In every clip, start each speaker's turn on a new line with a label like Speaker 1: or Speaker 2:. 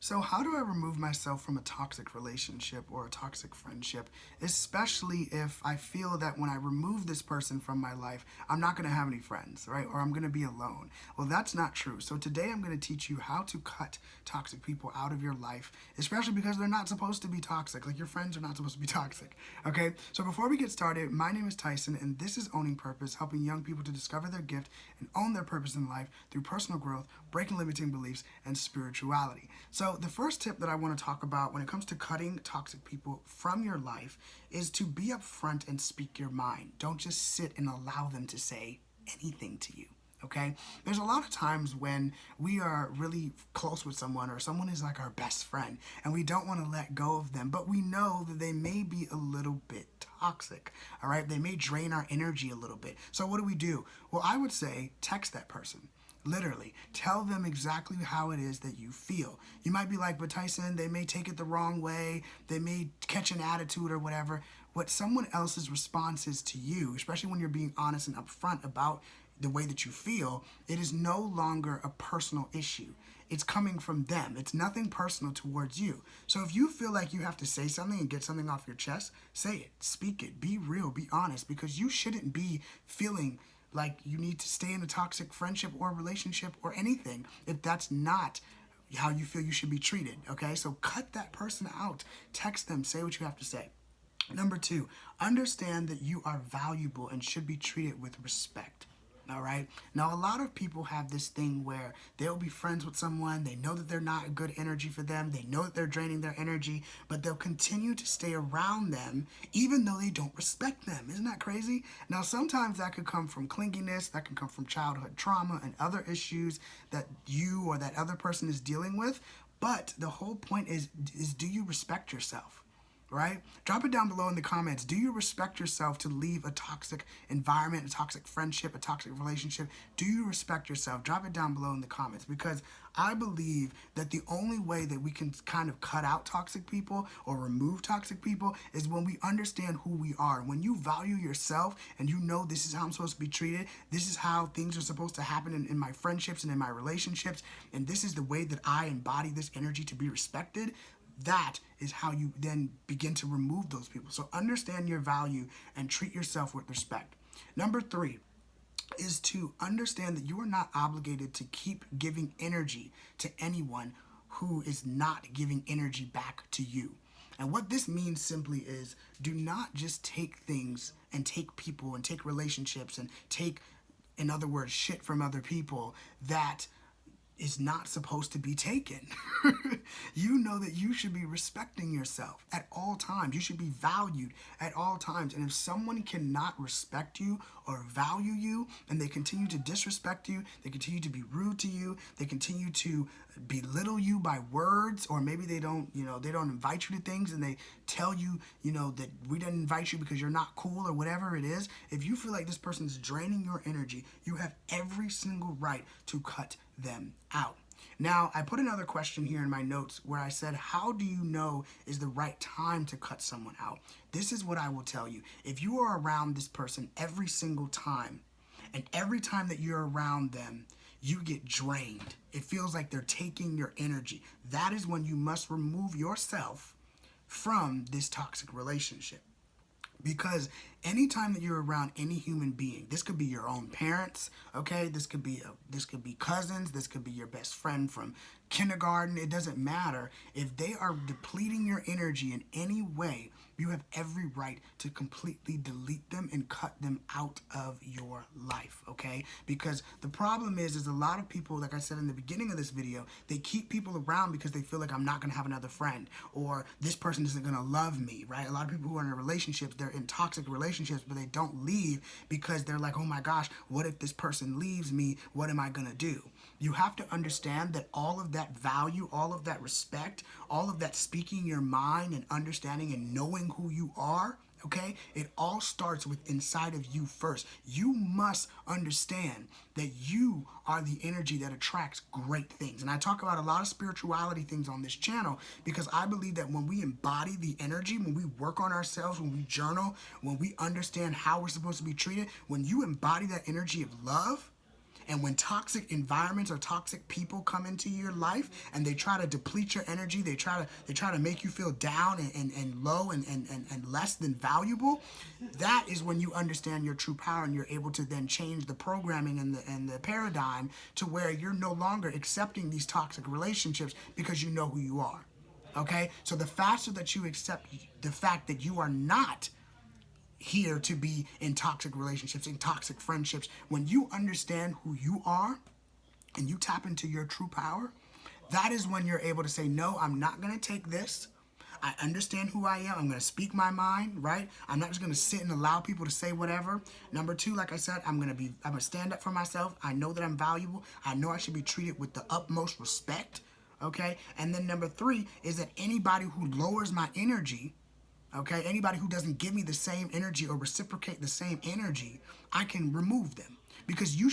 Speaker 1: So how do I remove myself from a toxic relationship or a toxic friendship, especially if I feel that when I remove this person from my life, I'm not going to have any friends, right? Or I'm going to be alone. Well, that's not true. So today I'm going to teach you how to cut toxic people out of your life, especially because they're not supposed to be toxic. Like, your friends are not supposed to be toxic, okay? So before we get started, my name is Tyson, and this is Owning Purpose, helping young people to discover their gift and own their purpose in life through personal growth, breaking limiting beliefs, and spirituality. So the first tip that I want to talk about when it comes to cutting toxic people from your life is to be upfront and speak your mind. Don't just sit and allow them to say anything to you. Okay? There's a lot of times when we are really close with someone, or someone is like our best friend, and we don't want to let go of them, but we know that they may be a little bit toxic. All right? They may drain our energy a little bit. So what do? Well, I would say text that person. Literally, tell them exactly how it is that you feel. You might be like, but Tyson, they may take it the wrong way. They may catch an attitude or whatever. What someone else's response is to you, especially when you're being honest and upfront about the way that you feel, it is no longer a personal issue. It's coming from them. It's nothing personal towards you. So if you feel like you have to say something and get something off your chest, say it, speak it, be real, be honest, because you shouldn't be feeling like you need to stay in a toxic friendship or relationship or anything if that's not how you feel you should be treated, okay? So cut that person out. Text them. Say what you have to say. Number 2, understand that you are valuable and should be treated with respect. All right. Now, a lot of people have this thing where they'll be friends with someone. They know that they're not a good energy for them. They know that they're draining their energy, but they'll continue to stay around them even though they don't respect them. Isn't that crazy? Now, sometimes that could come from clinginess. That can come from childhood trauma and other issues that you or that other person is dealing with. But the whole point is do you respect yourself? Right? Drop it down below in the comments. Do you respect yourself to leave a toxic environment, a toxic friendship, a toxic relationship? Do you respect yourself? Drop it down below in the comments, because I believe that the only way that we can kind of cut out toxic people or remove toxic people is when we understand who we are. When you value yourself and you know, this is how I'm supposed to be treated, this is how things are supposed to happen in my friendships and in my relationships, and this is the way that I embody this energy to be respected, that is how you then begin to remove those people. So understand your value and treat yourself with respect. Number 3 is to understand that you are not obligated to keep giving energy to anyone who is not giving energy back to you. And what this means simply is, do not just take things and take people and take relationships and take, in other words, shit from other people that is not supposed to be taken. You know that you should be respecting yourself at all times. You should be valued at all times. And if someone cannot respect you or value you, and they continue to disrespect you, they continue to be rude to you, they continue to belittle you by words, or maybe they don't invite you to things, and they tell you, that we didn't invite you because you're not cool or whatever it is. If you feel like this person is draining your energy, you have every single right to cut them out. Now, I put another question here in my notes where I said, how do you know is the right time to cut someone out? This is what I will tell you. If you are around this person every single time, and every time that you're around them, you get drained, it feels like they're taking your energy, that is when you must remove yourself from this toxic relationship. Because anytime that you're around any human being, this could be your own parents, okay? This could be cousins, this could be your best friend from kindergarten. It doesn't matter. If they are depleting your energy in any way, you have every right to completely delete them and cut them out of your life, okay? Because the problem is a lot of people, like I said in the beginning of this video, they keep people around because they feel like, I'm not going to have another friend, or this person isn't going to love me, right? A lot of people who are in relationships, they're in toxic relationships, but they don't leave because they're like, oh my gosh, what if this person leaves me? What am I going to do? You have to understand that all of that value, all of that respect, all of that speaking your mind and understanding and knowing who you are, okay, it all starts with inside of you first. You must understand that you are the energy that attracts great things. And I talk about a lot of spirituality things on this channel because I believe that when we embody the energy, when we work on ourselves, when we journal, when we understand how we're supposed to be treated, when you embody that energy of love, And when toxic environments or toxic people come into your life and they try to deplete your energy, they try to make you feel down and low and less than valuable, that is when you understand your true power and you're able to then change the programming and the paradigm to where you're no longer accepting these toxic relationships because you know who you are. Okay? So the faster that you accept the fact that you are not here to be in toxic relationships, in toxic friendships, when you understand who you are and you tap into your true power, that is when you're able to say, no, I'm not going to take this. I understand who I am. I'm going to speak my mind, right? I'm not just going to sit and allow people to say whatever. Number two, like I said, I'm going to stand up for myself. I know that I'm valuable. I know I should be treated with the utmost respect, okay? And then number three is that anybody who lowers my energy, okay, anybody who doesn't give me the same energy or reciprocate the same energy, I can remove them. Because you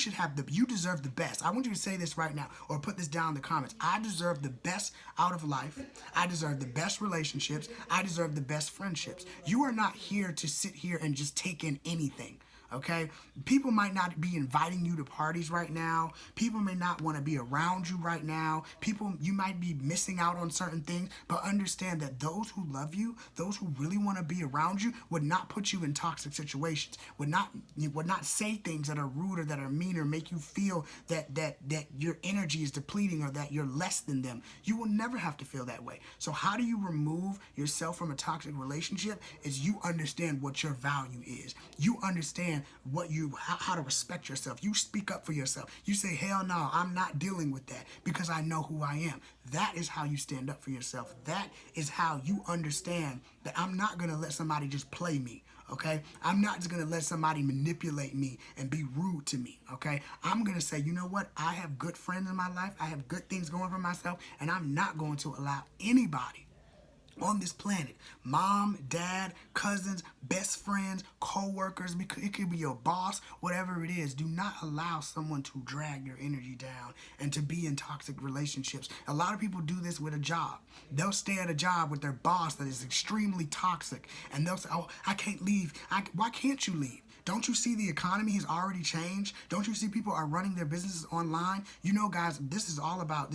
Speaker 1: deserve the best. I want you to say this right now or put this down in the comments. I deserve the best out of life. I deserve the best relationships. I deserve the best friendships. You are not here to sit here and just take in anything. Okay? People might not be inviting you to parties right now. People may not want to be around you right now. You might be missing out on certain things, but understand that those who love you, those who really want to be around you, would not put you in toxic situations, would not say things that are rude or that are mean or make you feel that your energy is depleting or that you're less than them. You will never have to feel that way. So how do you remove yourself from a toxic relationship? Is you understand what your value is. You understand how to respect yourself. You speak up for yourself. You say, hell no, I'm not dealing with that because I know who I am. That is how you stand up for yourself. That is how you understand that I'm not going to let somebody just play me, okay? I'm not just going to let somebody manipulate me and be rude to me, okay? I'm going to say, you know what? I have good friends in my life. I have good things going for myself, and I'm not going to allow anybody on this planet, mom, dad, cousins, best friends, co-workers, it could be your boss, whatever it is, do not allow someone to drag your energy down and to be in toxic relationships. A lot of people do this with a job. They'll stay at a job with their boss that is extremely toxic, and they'll say, oh, I can't leave. Why can't you leave? Don't you see the economy has already changed? Don't you see people are running their businesses online? You know, guys, this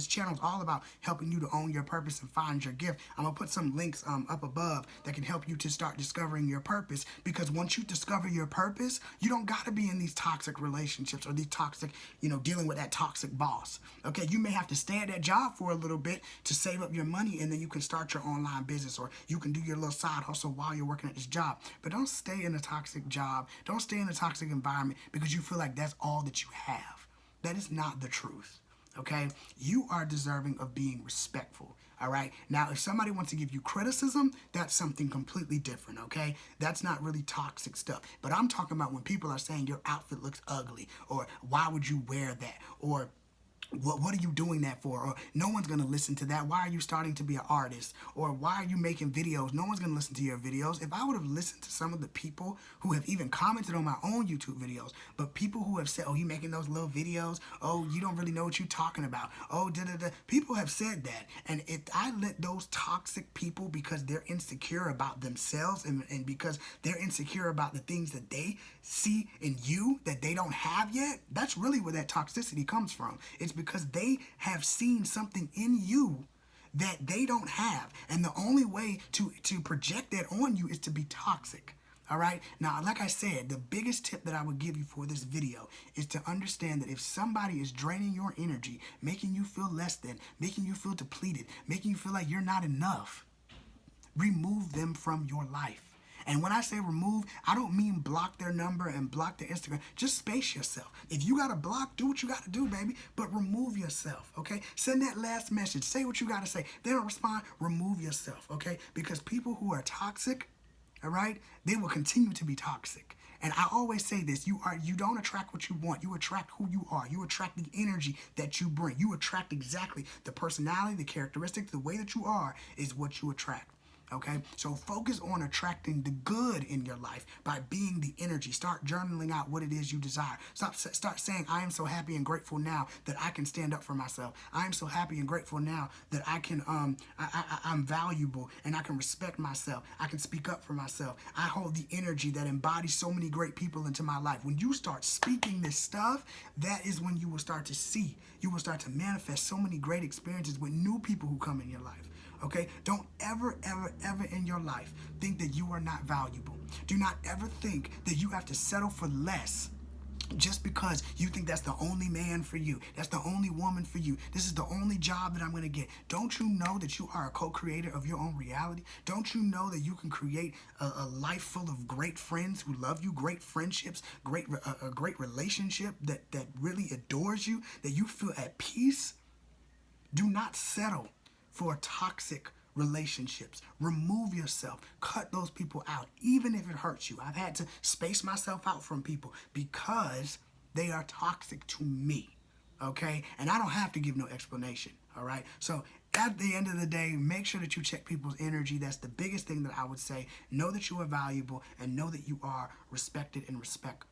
Speaker 1: channel is all about helping you to own your purpose and find your gift. I'm going to put some links up above that can help you to start discovering your purpose, because once you discover your purpose, you don't got to be in these toxic relationships or these toxic, dealing with that toxic boss. Okay, you may have to stay at that job for a little bit to save up your money, and then you can start your online business, or you can do your little side hustle while you're working at this job. But don't stay in a toxic job. Don't stay in a toxic environment because you feel like that's all that you have. That is not the truth, okay? You are deserving of being respectful, all right? Now, if somebody wants to give you criticism, that's something completely different, okay? That's not really toxic stuff. But I'm talking about when people are saying your outfit looks ugly, or why would you wear that, or what are you doing that for? Or no one's going to listen to that. Why are you starting to be an artist? Or why are you making videos? No one's going to listen to your videos. If I would have listened to some of the people who have even commented on my own YouTube videos, but people who have said, oh, you making those little videos? Oh, you don't really know what you're talking about. Oh, da-da-da. People have said that. And if I let those toxic people, because they're insecure about themselves and because they're insecure about the things that they see in you that they don't have yet, that's really where that toxicity comes from. It's because they have seen something in you that they don't have. And the only way to project that on you is to be toxic. All right. Now, like I said, the biggest tip that I would give you for this video is to understand that if somebody is draining your energy, making you feel less than, making you feel depleted, making you feel like you're not enough, remove them from your life. And when I say remove, I don't mean block their number and block their Instagram. Just space yourself. If you got to block, do what you got to do, baby. But remove yourself, okay? Send that last message. Say what you got to say. They don't respond, remove yourself, okay? Because people who are toxic, all right, they will continue to be toxic. And I always say this, you don't attract what you want. You attract who you are. You attract the energy that you bring. You attract exactly the personality, the characteristics, the way that you are is what you attract. Okay, so focus on attracting the good in your life by being the energy. Start journaling out what it is you desire. Start saying, I am so happy and grateful now that I can stand up for myself. I am so happy and grateful now that I can, I'm valuable and I can respect myself. I can speak up for myself. I hold the energy that embodies so many great people into my life. When you start speaking this stuff, that is when you will start to see. You will start to manifest so many great experiences with new people who come in your life. Okay? Don't ever, ever, ever in your life think that you are not valuable. Do not ever think that you have to settle for less just because you think that's the only man for you. That's the only woman for you. This is the only job that I'm going to get. Don't you know that you are a co-creator of your own reality? Don't you know that you can create a life full of great friends who love you, great friendships, a great relationship that really adores you, that you feel at peace? Do not settle for toxic relationships. Remove yourself. Cut those people out, even if it hurts you. I've had to space myself out from people because they are toxic to me. Okay? And I don't have to give no explanation. All right? So at the end of the day, make sure that you check people's energy. That's the biggest thing that I would say. Know that you are valuable and know that you are respected and respectful.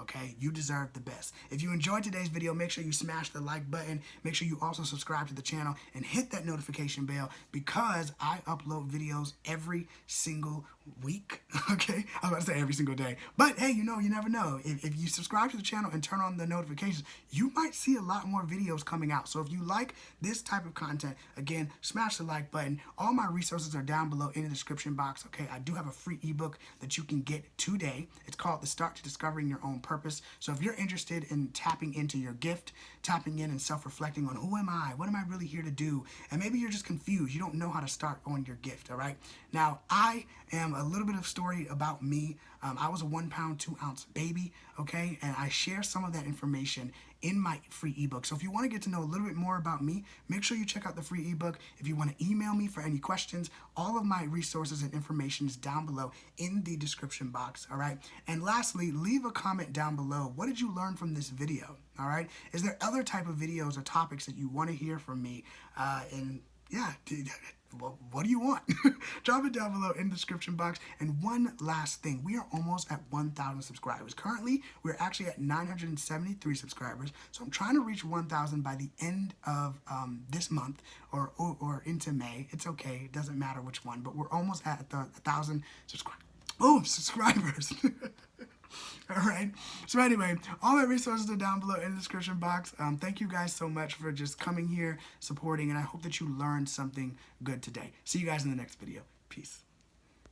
Speaker 1: Okay? You deserve the best. If you enjoyed today's video, make sure you smash the like button. Make sure you also subscribe to the channel and hit that notification bell because I upload videos every single week. Okay? I was about to say every single day. But hey, you never know. If you subscribe to the channel and turn on the notifications, you might see a lot more videos coming out. So if you like this type of content, again, smash the like button. All my resources are down below in the description box. Okay? I do have a free ebook that you can get today. It's called The Start to Discovering Your Own Purpose. So if you're interested in tapping into your gift, tapping in and self-reflecting on who am I? What am I really here to do? And maybe you're just confused. You don't know how to start on your gift, all right? Now, I am a little bit of story about me. I was a 1 pound, 2 ounce baby, okay? And I share some of that information in my free ebook. So if you want to get to know a little bit more about me, make sure you check out the free ebook. If you want to email me for any questions, all of my resources and information is down below in the description box, all right? And lastly, leave a comment down below. What did you learn from this video, all right? Is there other type of videos or topics that you want to hear from me? And yeah, well, what do you want? Drop it down below in the description box. And one last thing, we are almost at 1,000 subscribers. Currently, we're actually at 973 subscribers. So I'm trying to reach 1,000 by the end of this month or into May. It's okay. It doesn't matter which one, but we're almost at the 1,000 subscribers. All right. So anyway, all my resources are down below in the description box. Thank you guys so much for just coming here, supporting, and I hope that you learned something good today. See you guys in the next video. Peace.